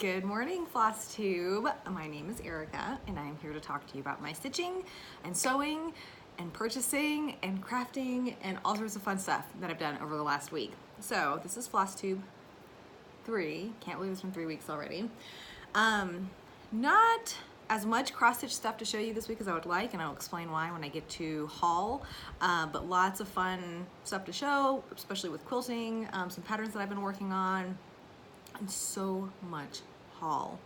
Good morning, Flosstube. My name is Erica, and I'm here to talk to you about my stitching and sewing and purchasing and crafting and all sorts of fun stuff that I've done over the last week. So this is Flosstube 3. Can't believe it's been 3 weeks already. Not as much cross-stitch stuff to show you this week as I would like, and I'll explain why when I get to haul, but lots of fun stuff to show, especially with quilting, some patterns that I've been working on, and so much haul,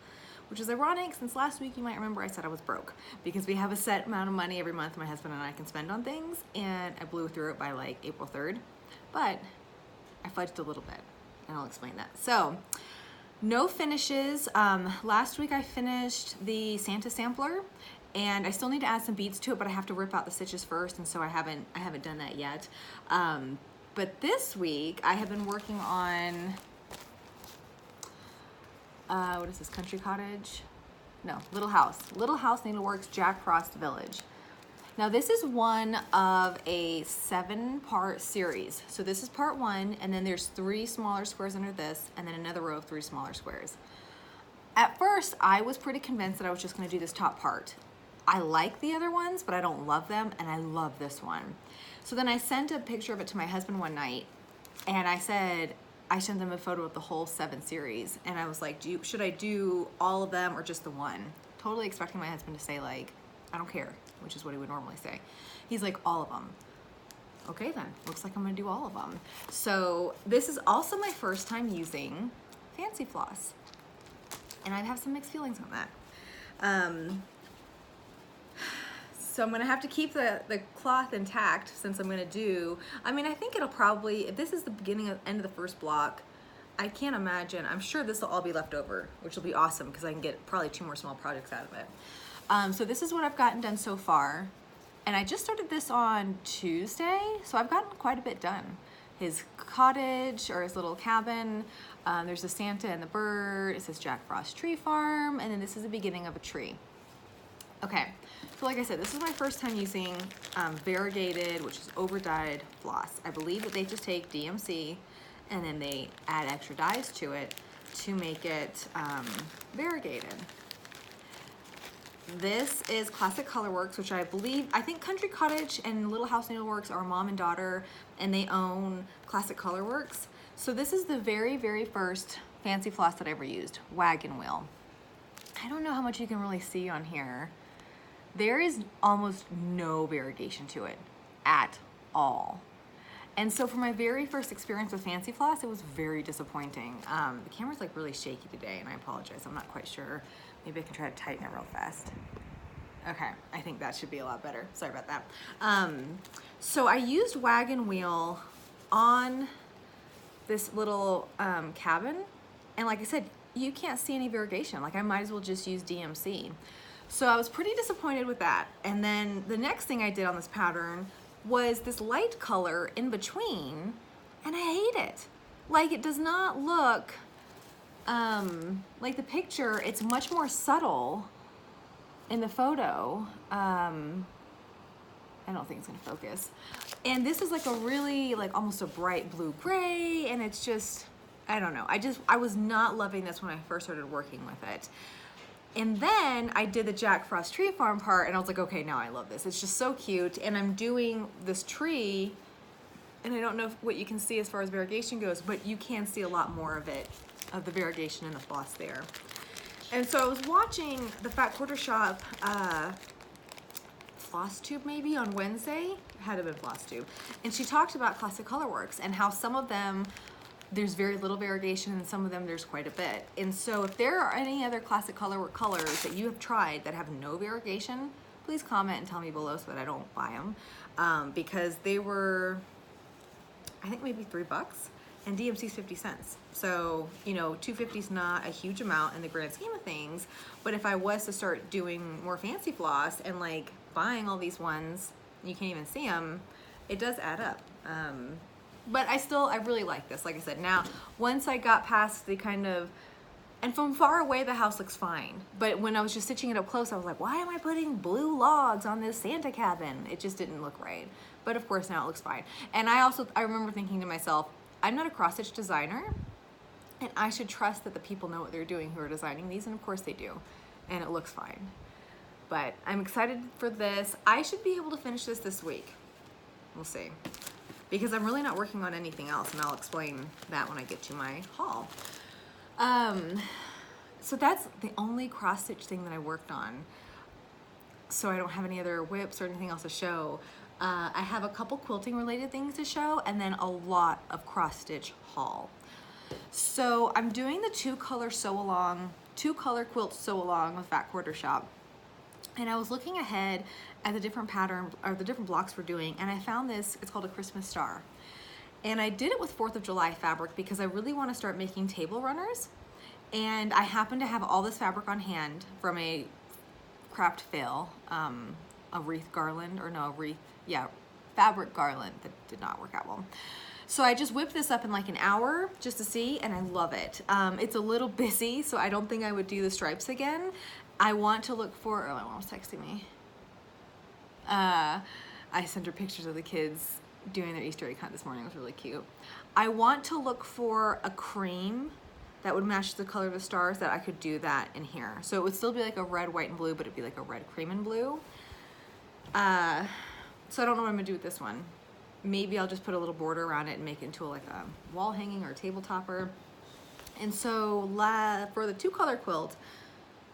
which is ironic since last week you might remember I said I was broke because we have a set amount of money every month my husband and I can spend on things, and I blew through it by like April 3rd, but I fudged a little bit, and I'll explain that. So no finishes. Last week I finished the Santa sampler, and I still need to add some beads to it, but I have to rip out the stitches first, and so I haven't done that yet. But this week I have been working on what is this, Country Cottage? No, Little House Needleworks Jack Frost Village. Now this is one of a 7-part series. So this is part 1, and then there's 3 smaller squares under this, and then another row of 3 smaller squares. At first, I was pretty convinced that I was just gonna do this top part. I like the other ones, but I don't love them, and I love this one. So then I sent a picture of it to my husband one night, and I sent him a photo of the whole 7 series, and I was like, should I do all of them or just the one? Totally expecting my husband to say like, I don't care, which is what he would normally say. He's like, all of them. Okay then, looks like I'm gonna do all of them. So this is also my first time using fancy floss, and I have some mixed feelings on that. So I'm gonna have to keep the cloth intact since I'm gonna do, I think it'll probably, if this is the end of the first block, I can't imagine, I'm sure this will all be left over, which will be awesome because I can get probably 2 more small projects out of it. So this is what I've gotten done so far. And I just started this on Tuesday, so I've gotten quite a bit done. His cottage, or his little cabin, there's the Santa and the bird, it says Jack Frost Tree Farm, and then this is the beginning of a tree. Okay, so like I said, this is my first time using variegated, which is over-dyed floss. I believe that they just take DMC and then they add extra dyes to it to make it variegated. This is Classic Colorworks, which I think Country Cottage and Little House Needleworks are mom and daughter, and they own Classic Colorworks. So this is the very, very first fancy floss that I ever used, Wagon Wheel. I don't know how much you can really see on here. There is almost no variegation to it at all. And so for my very first experience with fancy floss, it was very disappointing. The camera's like really shaky today, and I apologize, I'm not quite sure. Maybe I can try to tighten it real fast. Okay, I think that should be a lot better. Sorry about that. So I used Wagon Wheel on this little cabin, and like I said, you can't see any variegation. Like I might as well just use DMC. So I was pretty disappointed with that. And then the next thing I did on this pattern was this light color in between, and I hate it. Like it does not look like the picture. It's much more subtle in the photo. I don't think it's gonna focus. And this is like a really, like almost a bright blue gray, and it's just, I don't know. I was not loving this when I first started working with it. And then I did the Jack Frost Tree Farm part, and I was like, okay, now I love this. It's just so cute. And I'm doing this tree, and I don't know what you can see as far as variegation goes, but you can see a lot more of it, of the variegation in the floss there. And so I was watching the Fat Quarter Shop Flosstube maybe on Wednesday. It had to have been Flosstube. And she talked about Classic Colorworks and how some of them, there's very little variegation, and some of them there's quite a bit. And so if there are any other Classic Colorwork colors that you have tried that have no variegation, please comment and tell me below so that I don't buy them. Because they were, I think maybe $3, and DMC's 50 cents. So, you know, $2.50 is not a huge amount in the grand scheme of things, but if I was to start doing more fancy floss and like buying all these ones, you can't even see them, it does add up. But I really like this. Like I said, now, once I got past the kind of, and from far away, the house looks fine. But when I was just stitching it up close, I was like, why am I putting blue logs on this Santa cabin? It just didn't look right. But of course, now it looks fine. And I remember thinking to myself, I'm not a cross-stitch designer, And I should trust that the people know what they're doing who are designing these, and of course they do. And it looks fine. But I'm excited for this. I should be able to finish this week. We'll see. Because I'm really not working on anything else, and I'll explain that when I get to my haul. So that's the only cross-stitch thing that I worked on. So I don't have any other whips or anything else to show. I have a couple quilting related things to show, and then a lot of cross-stitch haul. So I'm doing the two color quilt sew along with Fat Quarter Shop. And I was looking ahead at the different pattern or the different blocks we're doing, and I found this. It's called a Christmas star. And I did it with 4th of July fabric because I really want to start making table runners. And I happen to have all this fabric on hand from a craft fail, a wreath garland, or no, a wreath, yeah, fabric garland that did not work out well. So I just whipped this up in like an hour just to see, and I love it. It's a little busy, so I don't think I would do the stripes again. I want to look for, oh, my mom was texting me. I sent her pictures of the kids doing their Easter egg hunt this morning. It was really cute. I want to look for a cream that would match the color of the stars, that I could do that in here. So it would still be like a red, white, and blue, but it'd be like a red, cream, and blue. So I don't know what I'm gonna do with this one. Maybe I'll just put a little border around it and make it into like a wall hanging or a table topper. And so for the 2-color quilt,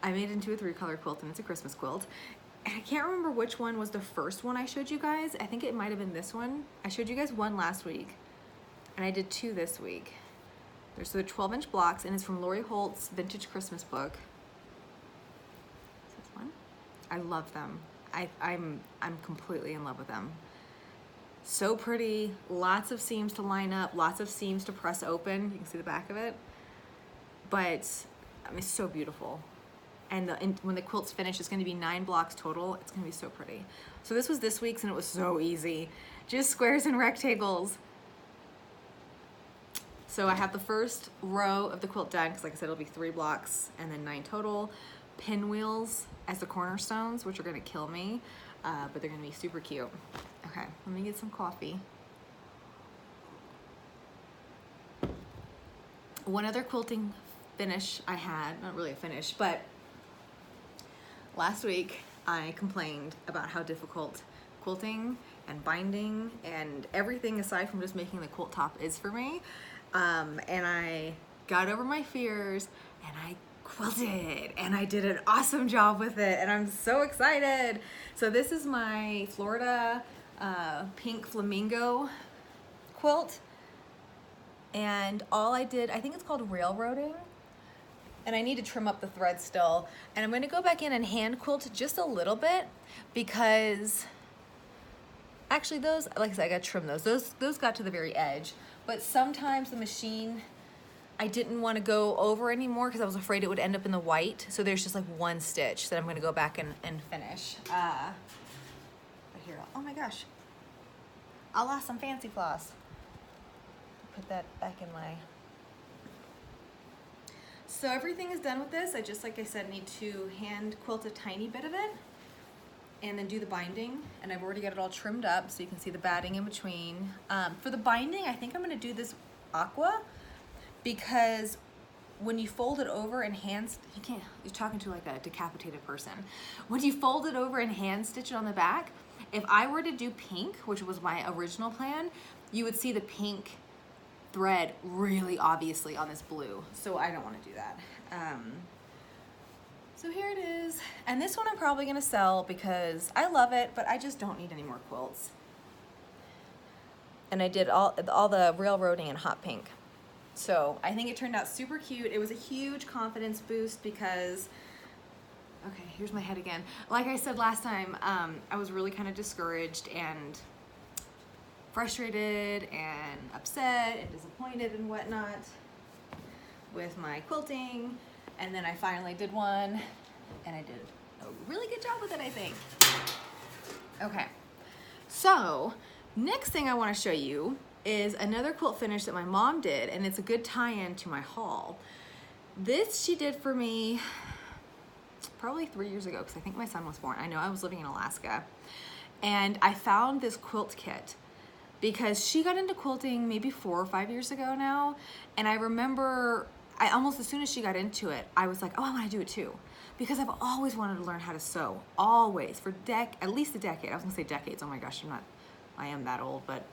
I made it into a 3-color quilt, and it's a Christmas quilt. And I can't remember which one was the first one I showed you guys. I think it might have been this one. I showed you guys one last week, and I did 2 this week. There's the 12-inch blocks, and it's from Lori Holt's Vintage Christmas book. Is this one? I love them. I'm completely in love with them. So pretty, lots of seams to line up, lots of seams to press open. You can see the back of it. But I mean, it's so beautiful. And when the quilt's finished, it's gonna be 9 blocks total. It's gonna be so pretty. So this was this week's, and it was so easy. Just squares and rectangles. So I have the first row of the quilt done, because like I said, it'll be 3 blocks and then 9 total. Pinwheels as the cornerstones, which are gonna kill me, but they're gonna be super cute. Okay, let me get some coffee. One other quilting finish I had, not really a finish, but last week I complained about how difficult quilting and binding and everything aside from just making the quilt top is for me. And I got over my fears, and I quilted, and I did an awesome job with it, and I'm so excited. So this is my Florida pink flamingo quilt, and all I did, I think it's called railroading, and I need to trim up the thread still, and I'm going to go back in and hand quilt just a little bit, because actually those, like I said, I got to trim those got to the very edge. But sometimes the machine, I didn't want to go over anymore because I was afraid it would end up in the white. So there's just like 1 stitch that I'm going to go back and finish. Right here, oh my gosh. I lost some fancy floss. Put that back in my... So everything is done with this. I just, like I said, need to hand quilt a tiny bit of it and then do the binding, and I've already got it all trimmed up so you can see the batting in between. For the binding, I think I'm gonna do this aqua, because when you fold it over and you're talking to like a decapitated person. When you fold it over and hand stitch it on the back, if I were to do pink, which was my original plan, you would see the pink thread really obviously on this blue, so I don't want to do that. So here it is, and this one I'm probably gonna sell because I love it, but I just don't need any more quilts. And I did all the railroading in hot pink. So I think it turned out super cute. It was a huge confidence boost because, okay, here's my head again. Like I said last time, I was really kind of discouraged and frustrated and upset and disappointed and whatnot with my quilting. And then I finally did one, and I did a really good job with it, I think. Okay, so next thing I want to show you is another quilt finish that my mom did, and it's a good tie-in to my haul. This she did for me probably 3 years ago, because I think my son was born. I know I was living in Alaska, and I found this quilt kit because she got into quilting maybe 4 or 5 years ago now. And I remember almost as soon as she got into it, I was like, oh, I want to do it too. Because I've always wanted to learn how to sew, always, for at least a decade. I was gonna say decades, oh my gosh, I am that old, but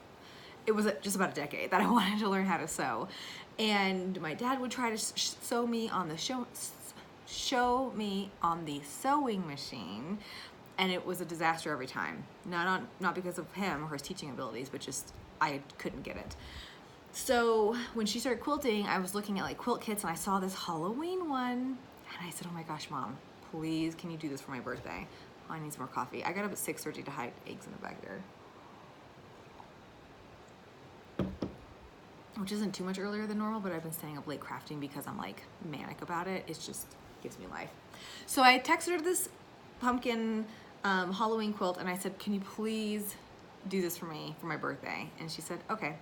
it was just about a decade that I wanted to learn how to sew. And my dad would try to show me on the sewing machine, and it was a disaster every time. Not because of him or his teaching abilities, but just I couldn't get it. So when she started quilting, I was looking at like quilt kits, and I saw this Halloween one. And I said, oh my gosh, Mom, please, can you do this for my birthday? Oh, I need some more coffee. I got up at 6:30 to hide eggs in the back there. Which isn't too much earlier than normal, but I've been staying up late crafting because I'm like manic about it. It just gives me life. So I texted her this pumpkin Halloween quilt, and I said, can you please do this for me for my birthday? And she said, okay.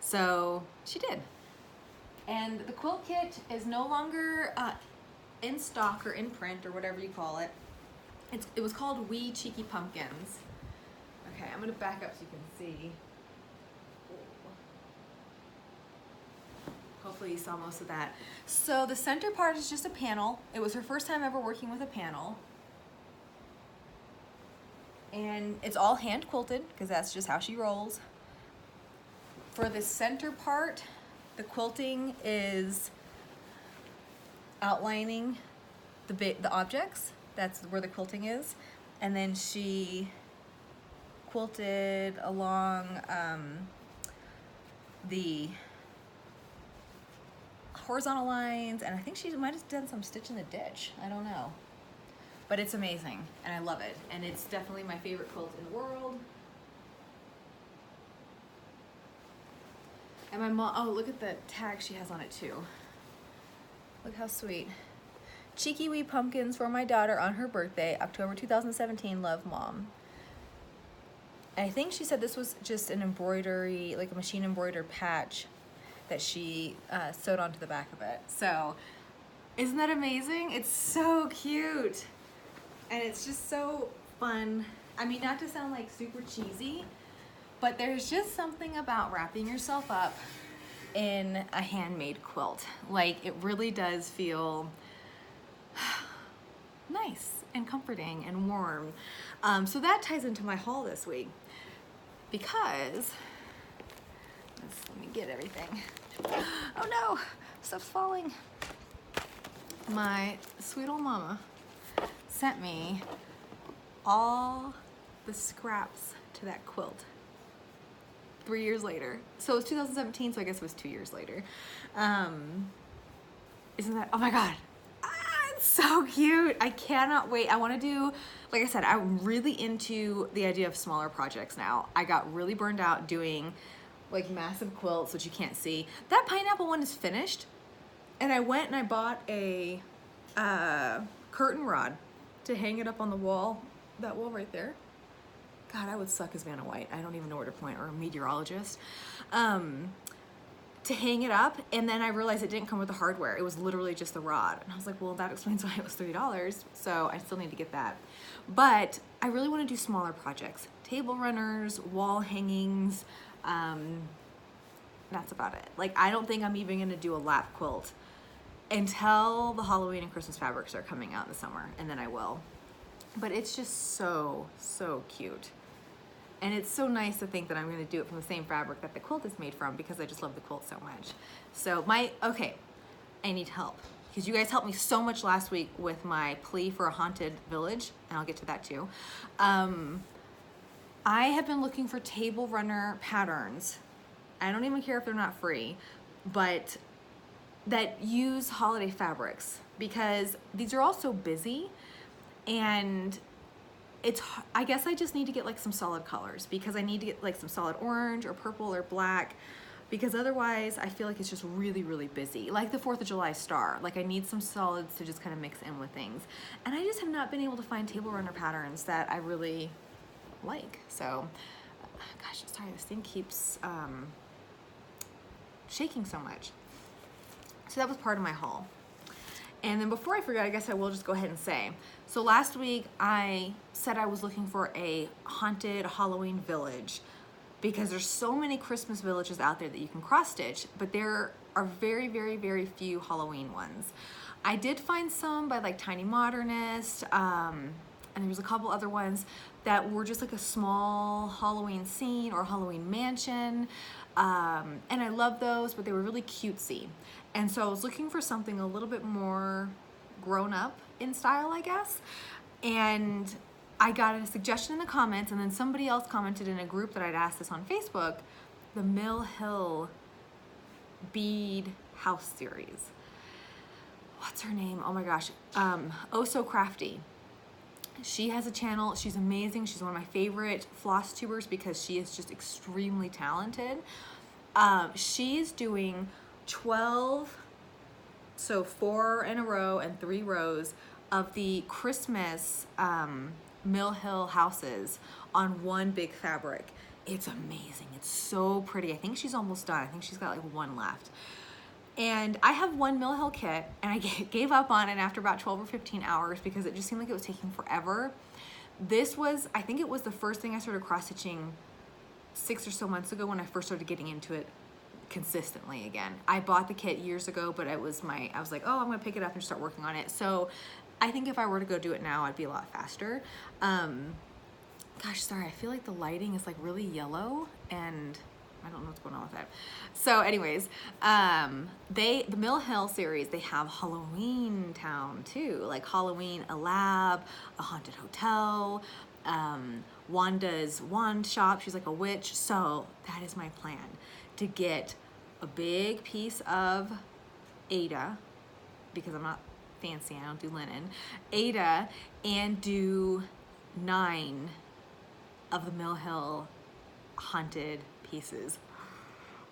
So she did. And the quilt kit is no longer in stock or in print or whatever you call it. It was called Wee Cheeky Pumpkins. Okay, I'm gonna back up so you can see. Hopefully you saw most of that. So the center part is just a panel. It was her first time ever working with a panel. And it's all hand quilted because that's just how she rolls. For the center part, the quilting is outlining the objects. That's where the quilting is. And then she quilted along the horizontal lines, and I think she might have done some stitch in the ditch. I don't know. But it's amazing, and I love it. And it's definitely my favorite quilt in the world. And my mom, oh, look at the tag she has on it too. Look how sweet. Cheeky Wee Pumpkins for my daughter on her birthday, October 2017, love, Mom. And I think she said this was just an embroidery, like a machine embroidered patch that she sewed onto the back of it. So, isn't that amazing? It's so cute. And it's just so fun. I mean, not to sound like super cheesy, but there's just something about wrapping yourself up in a handmade quilt. Like, it really does feel nice and comforting and warm. So that ties into my haul this week because, let me get everything. Oh no, stuff's falling. My sweet old mama sent me all the scraps to that quilt 3 years later. So it was 2017, so I guess it was 2 years later. Isn't that, oh my God. It's so cute. I cannot wait. I want to do, like I said, I'm really into the idea of smaller projects now. I got really burned out doing like massive quilts, which you can't see. That pineapple one is finished, and I went and I bought a curtain rod to hang it up on the wall, that wall right there. God, I would suck as Vanna White. I don't even know where to point, or a meteorologist. To hang it up, and then I realized it didn't come with the hardware. It was literally just the rod. And I was like, well, that explains why it was $3, so I still need to get that. But I really want to do smaller projects. Table runners, wall hangings, that's about it. Like, I don't think I'm even going to do a lap quilt until the Halloween and Christmas fabrics are coming out in the summer, and then I will. But it's just so, so cute. And it's so nice to think that I'm going to do it from the same fabric that the quilt is made from, because I just love the quilt so much. So okay, I need help, because you guys helped me so much last week with my plea for a haunted village, and I'll get to that too. I have been looking for table runner patterns. I don't even care if they're not free, but that use holiday fabrics, because these are all so busy, and I guess I just need to get like some solid colors, because I need to get like some solid orange or purple or black, because otherwise I feel like it's just really, really busy. Like the 4th of July star, like I need some solids to just kind of mix in with things. And I just have not been able to find table runner patterns that I really like. So, gosh, sorry, this thing keeps shaking so much. So that was part of my haul. And then before I forget, I guess I will just go ahead and say, so last week I said I was looking for a haunted Halloween village because there's so many Christmas villages out there that you can cross stitch, but there are very, very, very few Halloween ones. I did find some by like Tiny Modernist, and there was a couple other ones that were just like a small Halloween scene or Halloween mansion. And I love those, but they were really cutesy. And so I was looking for something a little bit more grown up in style, I guess. And I got a suggestion in the comments, and then somebody else commented in a group that I'd asked this on Facebook, the Mill Hill bead house series. What's her name? Oh my gosh. Oh So Crafty. She has a channel. She's amazing. She's one of my favorite floss tubers because she is just extremely talented. She's doing 12, so 4 in a row and 3 rows of the Christmas Mill Hill houses on one big fabric. It's amazing. It's so pretty. I think she's almost done. I think she's got like 1 left. And I have 1 Mill Hill kit, and I gave up on it after about 12 or 15 hours because it just seemed like it was taking forever. This was, I think it was the first thing I started cross-stitching 6 or so months ago when I first started getting into it consistently again. I bought the kit years ago, but I was like, oh, I'm gonna pick it up and start working on it. So I think if I were to go do it now, I'd be a lot faster. Gosh, sorry, I feel like the lighting is like really yellow and I don't know what's going on with that. So anyways, the Mill Hill series, they have Halloween Town too, like Halloween, a lab, a haunted hotel, Wanda's wand shop. She's like a witch. So that is my plan, to get a big piece of Ada, because I'm not fancy, I don't do linen, Ada, and do 9 of the Mill Hill haunted pieces.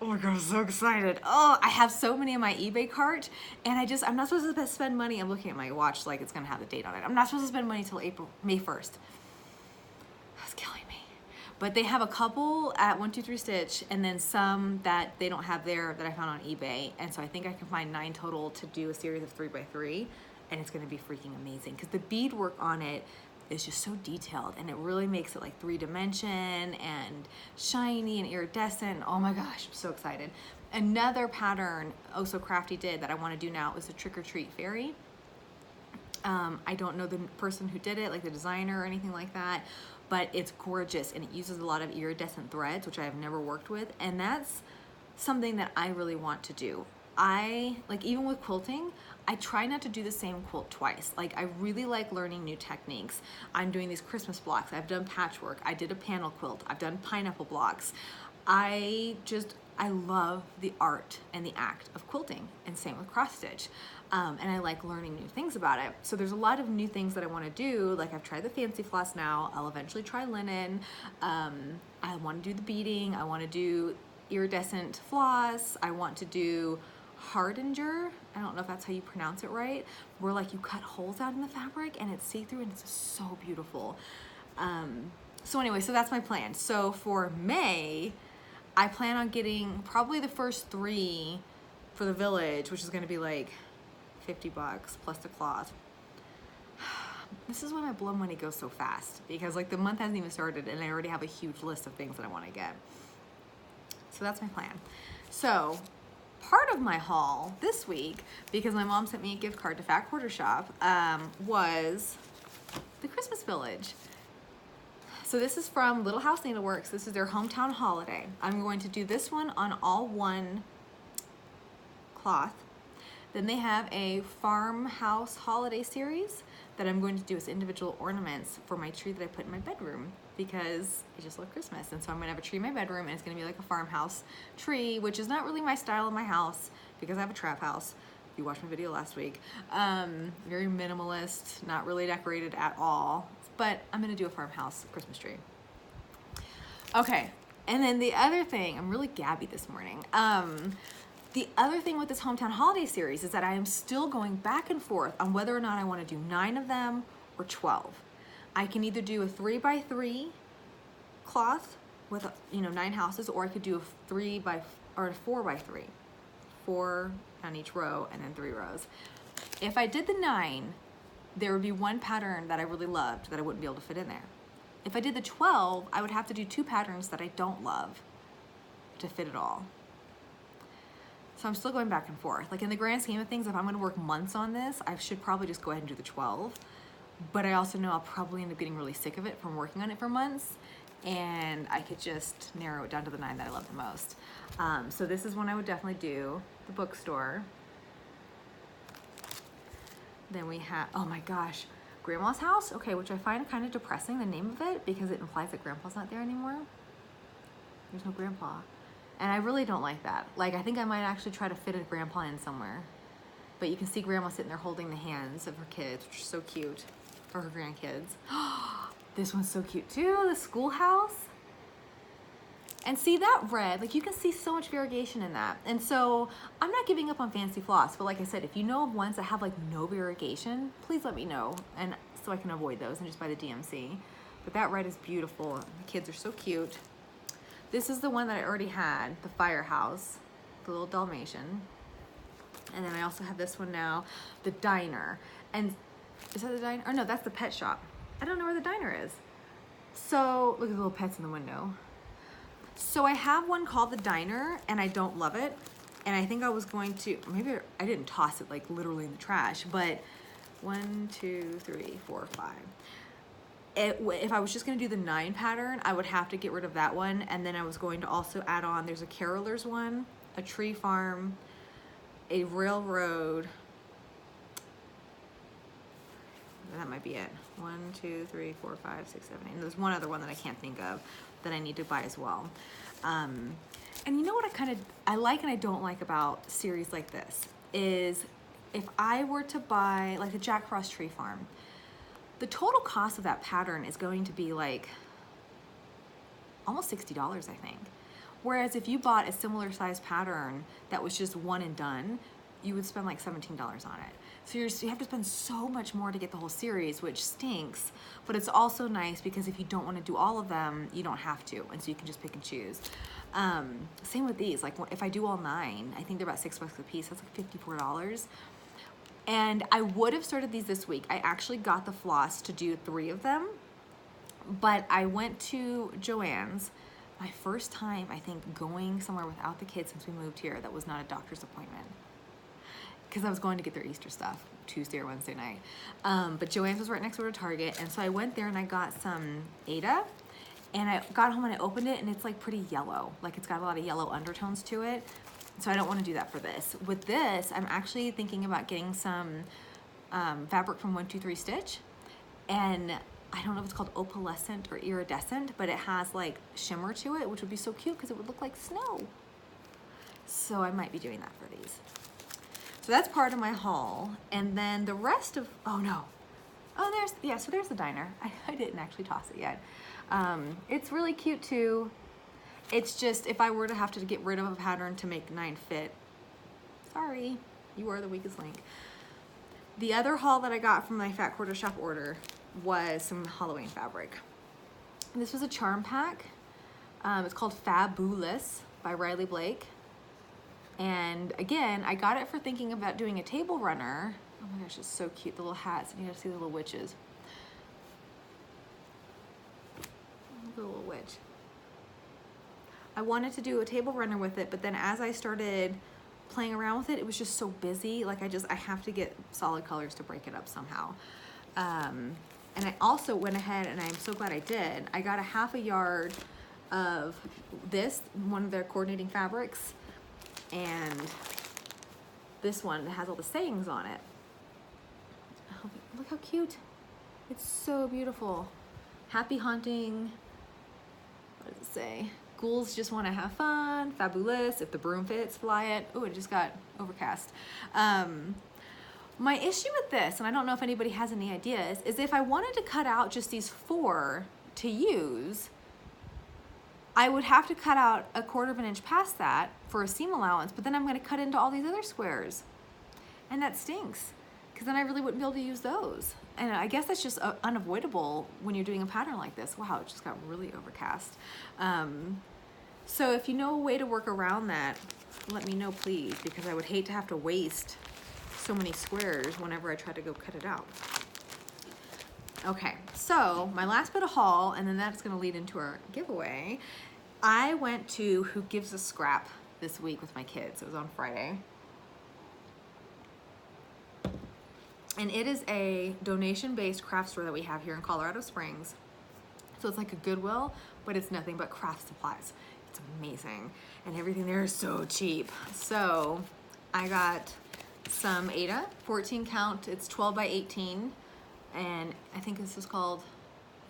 Oh my god, I'm so excited. Oh, I have so many in my eBay cart, and I'm not supposed to spend money. I'm looking at my watch like it's gonna have the date on it. I'm not supposed to spend money till May 1st. That's killing me. But they have a couple at 123 Stitch, and then some that they don't have there that I found on eBay. And so I think I can find 9 total to do a series of 3x3, and it's gonna be freaking amazing because the beadwork on it is just so detailed, and it really makes it like 3-dimension and shiny and iridescent. Oh my gosh, I'm so excited. Another pattern Oh So Crafty did that I want to do now is a Trick or Treat Fairy. I don't know the person who did it, like the designer or anything like that, but it's gorgeous, and it uses a lot of iridescent threads, which I have never worked with, and that's something that I really want to do. Even with quilting, I try not to do the same quilt twice. Like, I really like learning new techniques. I'm doing these Christmas blocks. I've done patchwork. I did a panel quilt. I've done pineapple blocks. I love the art and the act of quilting, and same with cross stitch. And I like learning new things about it. So there's a lot of new things that I want to do. Like, I've tried the fancy floss now. I'll eventually try linen. I want to do the beading. I want to do iridescent floss. I want to do hardinger. I don't know if that's how you pronounce it right, where like you cut holes out in the fabric and it's see-through, and it's so beautiful. So anyway, so that's my plan. So for May, I plan on getting probably the first 3 for the village, which is going to be like $50 plus the cloth. This is when my blow money goes so fast, because like the month hasn't even started and I already have a huge list of things that I want to get. So that's my plan. So part of my haul this week, because my mom sent me a gift card to Fat Quarter Shop, was the Christmas Village. So this is from Little House Needleworks. This is their hometown holiday. I'm going to do this one on all one cloth. Then they have a farmhouse holiday series that I'm going to do as individual ornaments for my tree that I put in my bedroom, because I just love Christmas. And so I'm gonna have a tree in my bedroom, and it's gonna be like a farmhouse tree, which is not really my style in my house because I have a trap house. If you watched my video last week, very minimalist, not really decorated at all, but I'm gonna do a farmhouse Christmas tree. Okay, and then the other thing, I'm really gabby this morning. The other thing with this hometown holiday series is that I am still going back and forth on whether or not I want to do 9 of them or 12. I can either do a 3x3 cloth with 9 houses, or I could do a 4x3, 4 on each row and then 3 rows. If I did the 9, there would be one pattern that I really loved that I wouldn't be able to fit in there. If I did the 12, I would have to do 2 patterns that I don't love to fit it all. So I'm still going back and forth. Like in the grand scheme of things, if I'm gonna work months on this, I should probably just go ahead and do the 12. But I also know I'll probably end up getting really sick of it from working on it for months, and I could just narrow it down to the 9 that I love the most. So this is one I would definitely do, the bookstore. Then we have, oh my gosh, Grandma's house, okay, which I find kind of depressing, the name of it, because it implies that Grandpa's not there anymore. There's no Grandpa. And I really don't like that. Like, I think I might actually try to fit a Grandpa in somewhere. But you can see Grandma sitting there holding the hands of her kids, which is so cute, or her grandkids. This one's so cute too, the schoolhouse. And see that red, like you can see so much variegation in that. And so I'm not giving up on fancy floss, but like I said, if you know of ones that have like no variegation, please let me know, and so I can avoid those and just buy the DMC. But that red is beautiful. The kids are so cute. This is the one that I already had, the firehouse, the little Dalmatian. And then I also have this one now, the diner. And is that the diner? Oh no, that's the pet shop. I don't know where the diner is. So look at the little pets in the window. So I have one called the diner and I don't love it. And I think I was going to, maybe I didn't toss it like literally in the trash, but 1, 2, 3, 4, 5. If I was just gonna do the 9 pattern, I would have to get rid of that one. And then I was going to also add on, there's a carolers one, a tree farm, a railroad. That might be it. 1, 2, 3, 4, 5, 6, 7, 8. And there's one other one that I can't think of that I need to buy as well. And you know what I like and I don't like about series like this is if I were to buy like the Jack Frost Tree Farm, the total cost of that pattern is going to be like almost $60, I think. Whereas if you bought a similar size pattern that was just one and done, you would spend like $17 on it. So you have to spend so much more to get the whole series, which stinks, but it's also nice because if you don't want to do all of them, you don't have to, and so you can just pick and choose. Same with these, like if I do all 9, I think they're about $6 a piece, that's like $54. And I would have started these this week. I actually got the floss to do 3 of them, but I went to Joann's, my first time, I think, going somewhere without the kids since we moved here that was not a doctor's appointment. Because I was going to get their Easter stuff Tuesday or Wednesday night. But Joann's was right next door to Target, and so I went there and I got some Ada, and I got home and I opened it and it's like pretty yellow. Like it's got a lot of yellow undertones to it. So I don't want to do that for this. With this, I'm actually thinking about getting some fabric from 123 Stitch, and I don't know if it's called opalescent or iridescent, but it has like shimmer to it, which would be so cute because it would look like snow. So I might be doing that for these. So that's part of my haul. And then the rest of, oh no. Oh, so there's the diner. I didn't actually toss it yet. It's really cute too. It's just, if I were to have to get rid of a pattern to make 9 fit, sorry, you are the weakest link. The other haul that I got from my Fat Quarter Shop order was some Halloween fabric. This was a charm pack. It's called Fabulous by Riley Blake. And again, I got it for thinking about doing a table runner. Oh my gosh, it's so cute, the little hats, and you gotta see the little witches. The little witch. I wanted to do a table runner with it, but then as I started playing around with it, it was just so busy. Like I have to get solid colors to break it up somehow. And I also went ahead, and I'm so glad I did, I got a ½ yard of this, one of their coordinating fabrics, and this one that has all the sayings on it. Oh, look how cute. It's so beautiful. Happy hunting. What does it say? Ghouls just want to have fun. Fabulous. If the broom fits, fly it. Oh, it just got overcast. My issue with this, and I don't know if anybody has any ideas, is if I wanted to cut out just these 4 to use, I would have to cut out 1/4 inch past that for a seam allowance, but then I'm going to cut into all these other squares. And that stinks, because then I really wouldn't be able to use those. And I guess that's just unavoidable when you're doing a pattern like this. Wow, it just got really overcast. So if you know a way to work around that, let me know, please, because I would hate to have to waste so many squares whenever I try to go cut it out. Okay, so my last bit of haul, and then that's gonna lead into our giveaway. I went to Who Gives a Scrap this week with my kids. It was on Friday. And it is a donation-based craft store that we have here in Colorado Springs. So it's like a Goodwill, but it's nothing but craft supplies. It's amazing. And everything there is so cheap. So I got some Aida, 14 count. It's 12 by 18. And I think this is called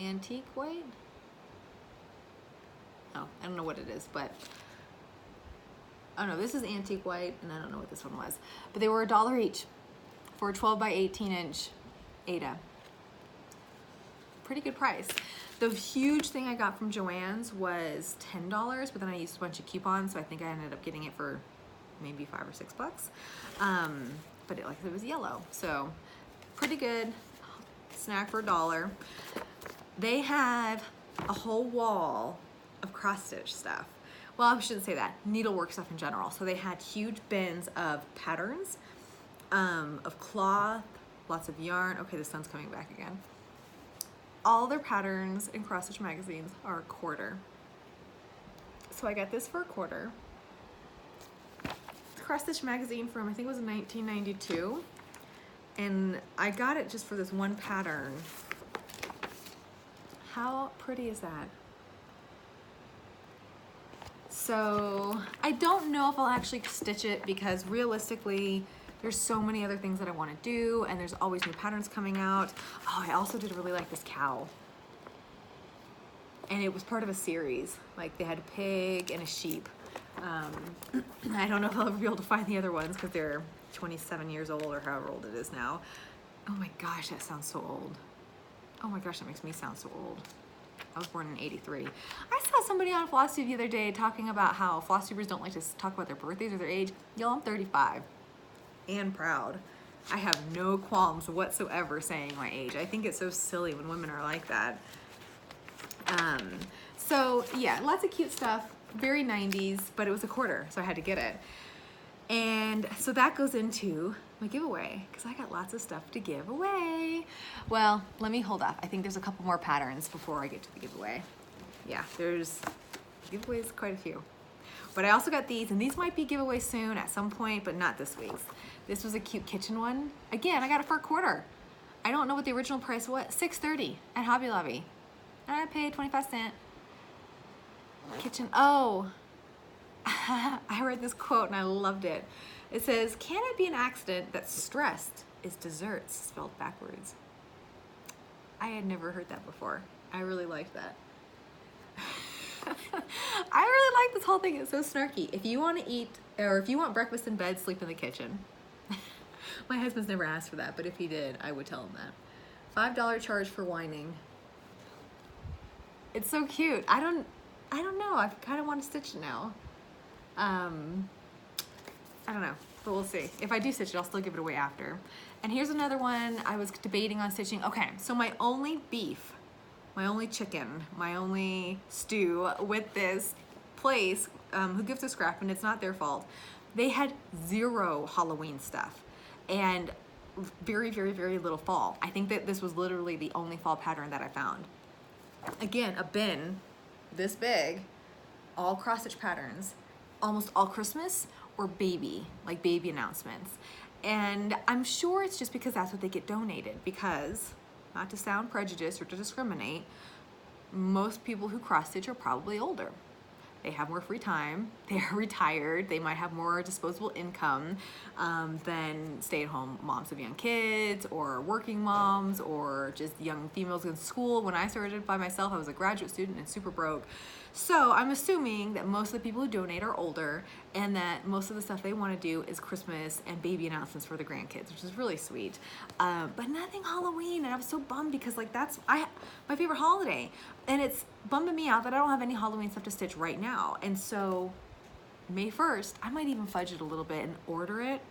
antique white. Oh, I don't know what it is, but oh no, this is antique white, and I don't know what this one was. But they were $1 each for a 12 by 18 inch Aida. Pretty good price. The huge thing I got from Joann's was $10, but then I used a bunch of coupons, so I think I ended up getting it for maybe $5 or $6. But it was yellow, so pretty good snack for $1. They have a whole wall of cross stitch stuff. Well, I shouldn't say that, needlework stuff in general. So they had huge bins of patterns, of cloth, lots of yarn. Okay, the sun's coming back again. All their patterns in cross stitch magazines are $1. So I got this for $1. Cross stitch magazine from, I think it was 1992. And I got it just for this one pattern. How pretty is that? So I don't know if I'll actually stitch it because realistically, there's so many other things that I want to do, and there's always new patterns coming out. Oh, I also did really like this cow. And it was part of a series. Like they had a pig and a sheep. I don't know if I'll ever be able to find the other ones because they're 27 years old or however old it is now. Oh my gosh, that sounds so old. Oh my gosh, that makes me sound so old. I was born in '83. I saw somebody on Flosstube the other day talking about how Flosstubers don't like to talk about their birthdays or their age. Yo, I'm 35 and proud. I have no qualms whatsoever saying my age. I think it's so silly when women are like that. So yeah, lots of cute stuff. Very 90s, but it was $1, so I had to get it. And so that goes into my giveaway because I got lots of stuff to give away. Well, let me hold up. I think there's a couple more patterns before I get to the giveaway. Yeah, there's giveaways, quite a few. But I also got these, and these might be giveaways soon at some point, but not this week's. This was a cute kitchen one. Again, I got it for $1. I don't know what the original price was. $6.30 at Hobby Lobby. And I paid 25 cents. Kitchen, oh. I read this quote and I loved it. It says, "Can it be an accident that stressed is desserts spelled backwards?" I had never heard that before. I really liked that. I really like this whole thing. It's so snarky. If you want to eat, or if you want breakfast in bed, sleep in the kitchen. My husband's never asked for that, but if he did, I would tell him that. $5 charge for whining. It's so cute. I don't know. I kind of want to stitch it now. I don't know, but we'll see. If I do stitch it, I'll still give it away after. And here's another one I was debating on stitching. Okay, so my only beef, my only chicken, my only stew with this place, Who Gives a Scrap, and it's not their fault. They had zero Halloween stuff and very, very, very little fall. I think that this was literally the only fall pattern that I found. Again, a bin this big, all cross stitch patterns, almost all Christmas or baby, like baby announcements. And I'm sure it's just because that's what they get donated, because, not to sound prejudiced or to discriminate, most people who cross stitch are probably older. They have more free time, they're retired, they might have more disposable income than stay-at-home moms of young kids or working moms or just young females in school. When I started by myself, I was a graduate student and super broke. So I'm assuming that most of the people who donate are older and that most of the stuff they want to do is Christmas and baby announcements for the grandkids, which is really sweet. But nothing Halloween, and I was so bummed because like that's my favorite holiday. And it's bumming me out that I don't have any Halloween stuff to stitch right now. And so May 1st, I might even fudge it a little bit and order it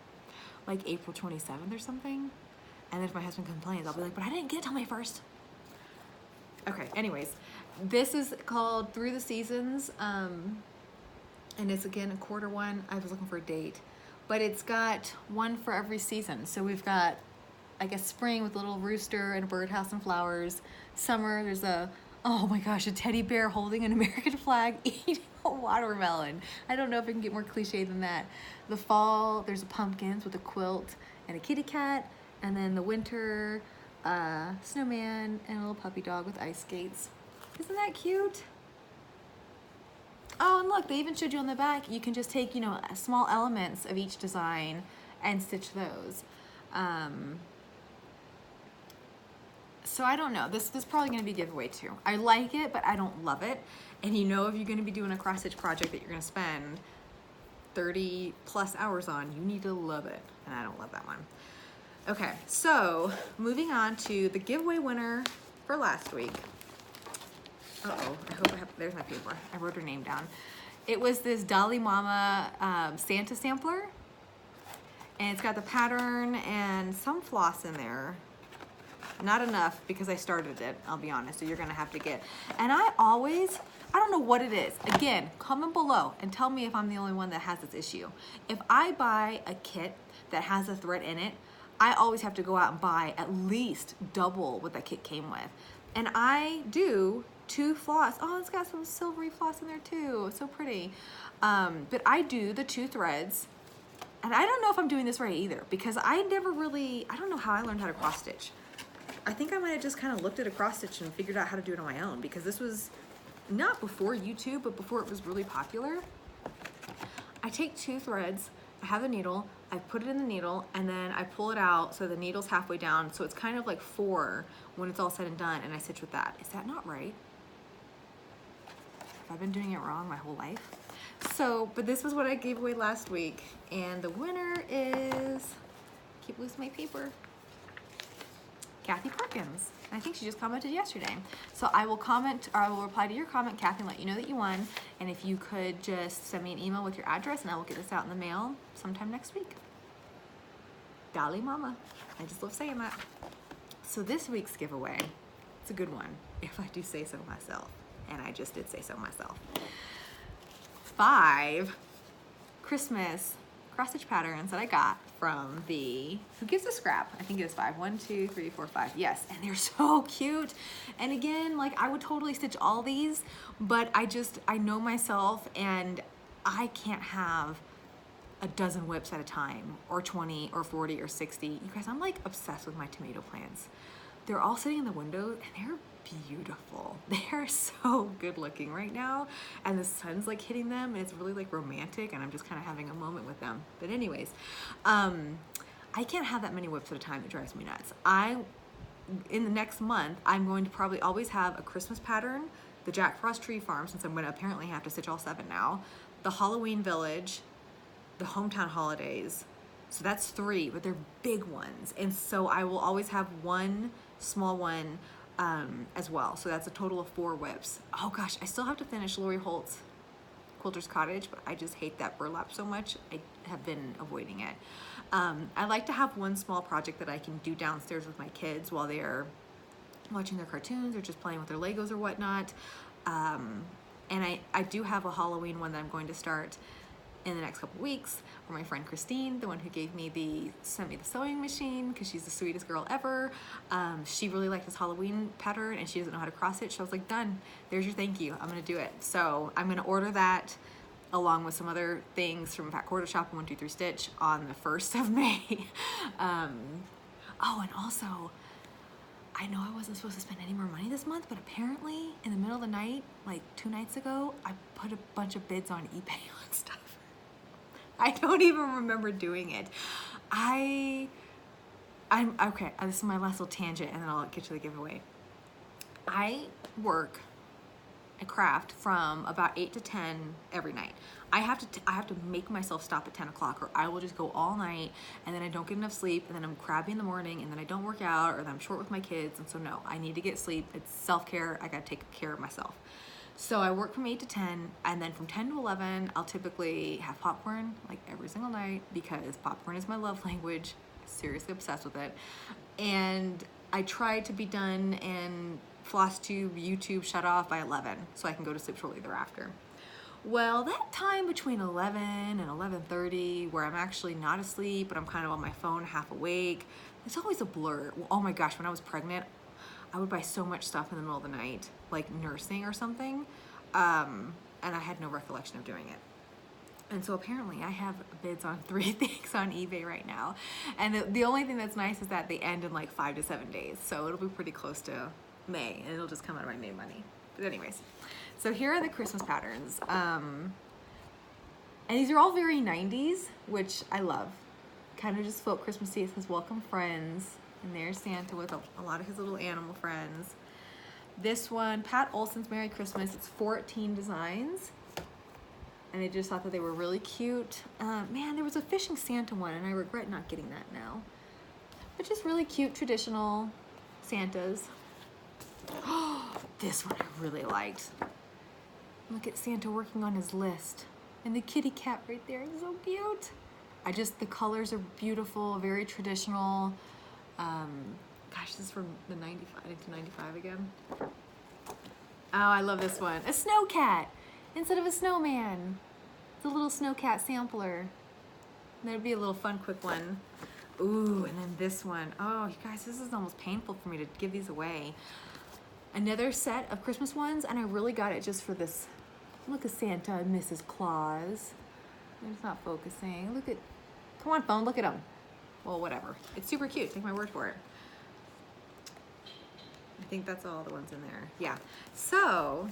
like April 27th or something. And then if my husband complains, I'll be like, but I didn't get it till May 1st. Okay, anyways, this is called Through the Seasons. And it's again a quarter one. I was looking for a date, but it's got one for every season. So we've got I guess spring with a little rooster and a birdhouse and flowers. Summer, there's a, oh my gosh, a teddy bear holding an American flag eating a watermelon. I don't know if it can get more cliche than that. The fall, there's pumpkins with a quilt and a kitty cat. And then the winter, snowman and a little puppy dog with ice skates. Isn't that cute? Oh, and look, they even showed you on the back, you can just take, you know, small elements of each design and stitch those. So I don't know, this is probably gonna be a giveaway too. I like it, but I don't love it. And you know, if you're gonna be doing a cross stitch project that you're gonna spend 30 plus hours on, you need to love it. And I don't love that one. Okay, so moving on to the giveaway winner for last week. Uh-oh, I hope I have, there's my paper. I wrote her name down. It was this Dolly Mama Santa sampler. And it's got the pattern and some floss in there. Not enough because I started it, I'll be honest, so you're gonna have to get. And I don't know what it is. Again, comment below and tell me if I'm the only one that has this issue. If I buy a kit that has a thread in it, I always have to go out and buy at least double what that kit came with. And I do 2 floss. Oh, it's got some silvery floss in there too. So pretty. But I do the 2 threads. And I don't know if I'm doing this right either because I never really, I don't know how I learned how to cross stitch. I think I might have just kind of looked at a cross stitch and figured out how to do it on my own because this was not before YouTube, but before it was really popular. I take 2 threads, I have a needle, I put it in the needle, and then I pull it out so the needle's halfway down, so it's kind of like 4 when it's all said and done, and I stitch with that. Is that not right? Have I been doing it wrong my whole life? So, but this was what I gave away last week, and the winner is, keep losing my paper, Kathy Perkins. I think she just commented yesterday. So I will comment, or I will reply to your comment, Kathy, and let you know that you won. And if you could just send me an email with your address and I will get this out in the mail sometime next week. Dolly Mama. I just love saying that. So this week's giveaway, it's a good one, if I do say so myself. And I just did say so myself. 5 Christmas cross stitch patterns that I got from the Who Gives a Scrap. I think it was 5. 1, 2, 3, 4, 5. Yes, and they're so cute. And again, like I would totally stitch all these, but I know myself and I can't have a dozen whips at a time, or 20 or 40 or 60. You guys, I'm like obsessed with my tomato plants. They're all sitting in the window and they're beautiful. They are so good looking right now, and the sun's like hitting them and it's really like romantic, and I'm just kind of having a moment with them. But anyways, I can't have that many whips at a time. It drives me nuts. In the next month, I'm going to probably always have a Christmas pattern, the Jack Frost Tree Farm, since I'm going to apparently have to stitch all 7 now, the Halloween Village, the Hometown Holidays. So that's 3, but they're big ones. And so I will always have one small one as well. So that's a total of 4 whips. Oh gosh, I still have to finish Lori Holt's Quilter's Cottage, but I just hate that burlap so much. I have been avoiding it. I like to have one small project that I can do downstairs with my kids while they're watching their cartoons or just playing with their Legos or whatnot. And I do have a Halloween one that I'm going to start in the next couple weeks, where my friend Christine, the one who sent me the sewing machine, because she's the sweetest girl ever, she really liked this Halloween pattern and she doesn't know how to cross stitch. So I was like, done, there's your thank you, I'm gonna do it. So I'm gonna order that along with some other things from Fat Quarter Shop and 123 Stitch on the 1st of May. Oh, and also, I know I wasn't supposed to spend any more money this month, but apparently in the middle of the night, like 2 nights ago, I put a bunch of bids on eBay on stuff. I don't even remember doing it. I'm okay, this is my last little tangent and then I'll get to the giveaway. I work a craft from about 8 to 10 every night. I have to make myself stop at 10 o'clock or I will just go all night and then I don't get enough sleep and then I'm crabby in the morning and then I don't work out or then I'm short with my kids, and so no, I need to get sleep. It's self-care. I gotta take care of myself. So I work from 8 to 10, and then from 10 to 11, I'll typically have popcorn like every single night because popcorn is my love language. I'm seriously obsessed with it. And I try to be done and Flosstube, YouTube shut off by 11 so I can go to sleep shortly thereafter. Well, that time between 11 and 11:30 where I'm actually not asleep but I'm kind of on my phone half awake, It's always a blur. Oh my gosh, when I was pregnant, I would buy so much stuff in the middle of the night, like nursing or something, and I had no recollection of doing it. And so apparently I have bids on 3 things on eBay right now. And the only thing that's nice is that they end in like 5 to 7 days. So it'll be pretty close to May, and it'll just come out of my May money. But anyways, so here are the Christmas patterns. And these are all very 90s, which I love. Kind of just folk Christmassy. It says welcome friends. And there's Santa with a lot of his little animal friends. This one, Pat Olson's Merry Christmas. It's 14 designs. And I just thought that they were really cute. Man, there was a fishing Santa one, and I regret not getting that now. But just really cute, traditional Santas. Oh, this one I really liked. Look at Santa working on his list. And the kitty cat right there is so cute. The colors are beautiful, very traditional. Gosh, this is from the 1995 again. Oh, I love this one. A snow cat instead of a snowman. It's a little snow cat sampler. That'd be a little fun, quick one. Ooh, and then this one. Oh, you guys, this is almost painful for me to give these away. Another set of Christmas ones, and I really got it just for this. Look at Santa and Mrs. Claus. It's not focusing. Look at, come on phone, look at him. Well, whatever. It's super cute, take my word for it. I think that's all the ones in there. Yeah, so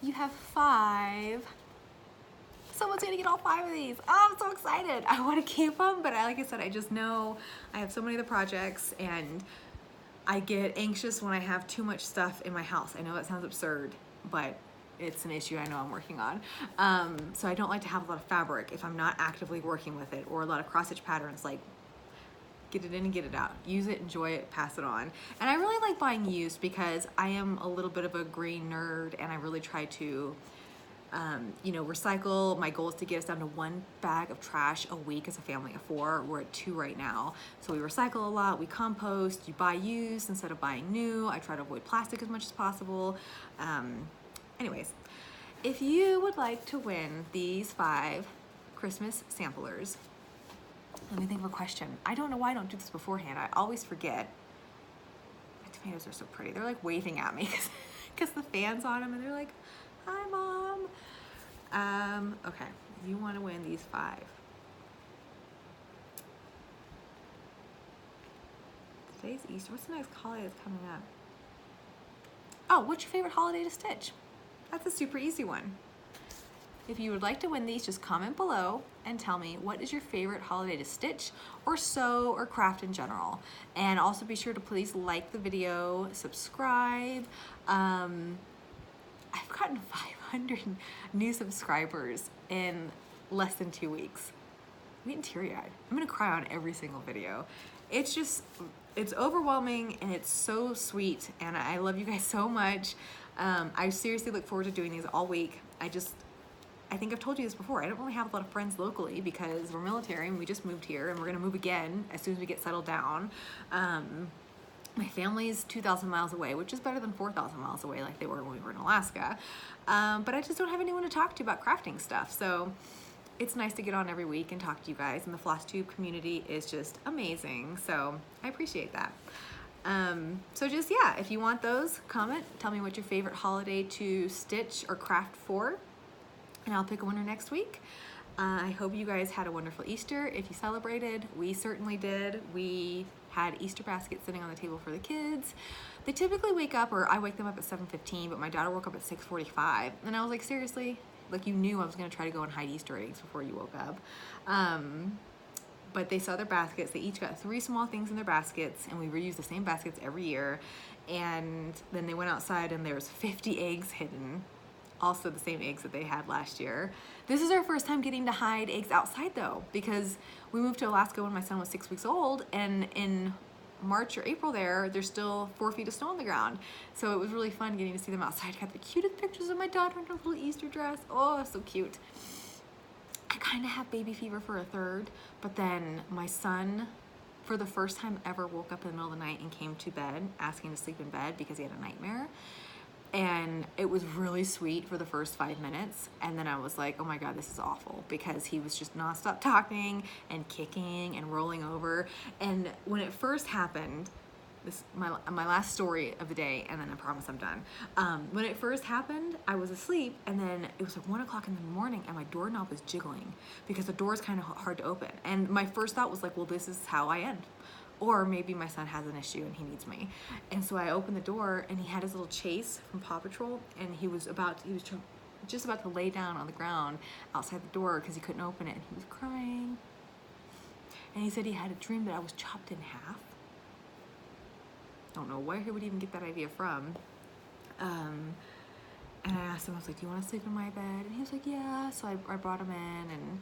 you have 5. Someone's gonna get all 5 of these. Oh, I'm so excited. I wanna keep them, but like I said, I just know I have so many of the projects, and I get anxious when I have too much stuff in my house. I know that sounds absurd, but it's an issue I know I'm working on. So I don't like to have a lot of fabric if I'm not actively working with it, or a lot of cross-stitch patterns. Like, get it in and get it out. Use it, enjoy it, pass it on. And I really like buying used because I am a little bit of a green nerd, and I really try to you know, recycle. My goal is to get us down to 1 bag of trash a week as a family of 4. We're at 2 right now. So we recycle a lot, we compost, you buy used instead of buying new. I try to avoid plastic as much as possible. Anyways, if you would like to win these 5 Christmas samplers, let me think of a question. I don't know why I don't do this beforehand. I always forget. My tomatoes are so pretty. They're like waving at me because the fan's on them, and they're like, hi, Mom. Okay, you want to win these 5. Today's Easter. What's the next holiday that's coming up? Oh, what's your favorite holiday to stitch? That's a super easy one. If you would like to win these, just comment below and tell me what is your favorite holiday to stitch or sew or craft in general. And also be sure to please like the video, subscribe. I've gotten 500 new subscribers in less than 2 weeks. I'm getting teary-eyed. I'm gonna cry on every single video. It's just, it's overwhelming, and it's so sweet, and I love you guys so much. I seriously look forward to doing these all week. I think I've told you this before, I don't really have a lot of friends locally because we're military and we just moved here, and we're gonna move again as soon as we get settled down. My family's 2,000 miles away, which is better than 4,000 miles away like they were when we were in Alaska. But I just don't have anyone to talk to about crafting stuff. So it's nice to get on every week and talk to you guys, and the Flosstube community is just amazing. So I appreciate that. So just, yeah, if you want those, comment, tell me what your favorite holiday to stitch or craft for, and I'll pick a winner next week. I hope you guys had a wonderful Easter. If you celebrated, we certainly did. We had Easter baskets sitting on the table for the kids. They typically wake up, or I wake them up at 7:15, but my daughter woke up at 6:45. And I was like, seriously? Like, you knew I was gonna try to go and hide Easter eggs before you woke up. But they saw their baskets. They each got 3 small things in their baskets, and we reuse the same baskets every year. And then they went outside, and there's 50 eggs hidden. Also the same eggs that they had last year. This is our first time getting to hide eggs outside though, because we moved to Alaska when my son was 6 weeks old, and in March or April there's still 4 feet of snow on the ground. So it was really fun getting to see them outside. I got the cutest pictures of my daughter in her little Easter dress. Oh, so cute. I kind of have baby fever for a third, but then my son, for the first time ever, woke up in the middle of the night and came to bed asking to sleep in bed because he had a nightmare. And it was really sweet for the first 5 minutes. And then I was like, oh my God, this is awful, because he was just nonstop talking and kicking and rolling over. And when it first happened, this my last story of the day, and then I promise I'm done. When it first happened, I was asleep, and then it was like 1 o'clock in the morning, and my doorknob was jiggling because the door is kind of hard to open. And my first thought was like, well, this is how I end. Or maybe my son has an issue and he needs me. And so I opened the door, and he had his little Chase from Paw Patrol, and he was just about to lay down on the ground outside the door because he couldn't open it, and he was crying. And he said he had a dream that I was chopped in half. Don't know where he would even get that idea from. And I asked him, I was like, do you want to sleep in my bed? And he was like, yeah. So I brought him in, and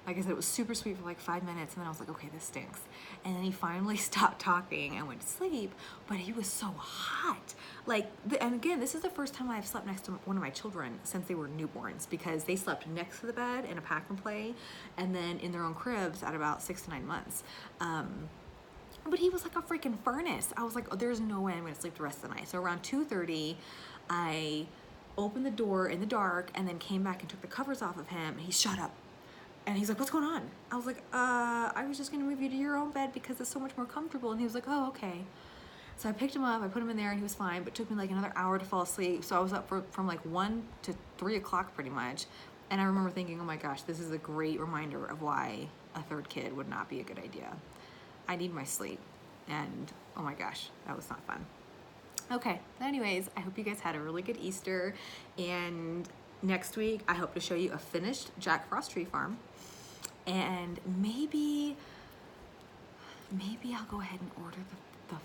like I said, it was super sweet for like 5 minutes, and then I was like, okay, this stinks. And then he finally stopped talking and went to sleep, but he was so hot. Like, and again, this is the first time I've slept next to one of my children since they were newborns, because they slept next to the bed in a pack and play, and then in their own cribs at about 6 to 9 months. But he was like a freaking furnace. I was like, oh, there's no way I'm gonna sleep the rest of the night. So around 2:30, I opened the door in the dark and then came back and took the covers off of him, and he shut up. And he's like, what's going on? I was like, I was just gonna move you to your own bed because it's so much more comfortable. And he was like, oh, okay. So I picked him up, I put him in there, and he was fine, but it took me like another hour to fall asleep. So I was up from like 1 to 3 o'clock pretty much. And I remember thinking, oh my gosh, this is a great reminder of why a third kid would not be a good idea. I need my sleep. And oh my gosh, that was not fun. Okay, anyways, I hope you guys had a really good Easter. And next week, I hope to show you a finished Jack Frost tree farm. And maybe I'll go ahead and order the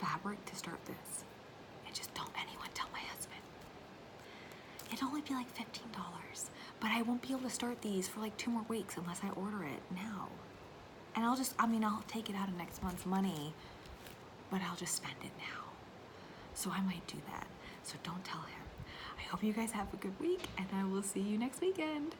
fabric to start this. And just don't anyone tell my husband. It'll only be like $15, but I won't be able to start these for like 2 more weeks unless I order it now. And I'll take it out of next month's money, but I'll just spend it now. So I might do that. So don't tell him. I hope you guys have a good week, and I will see you next weekend.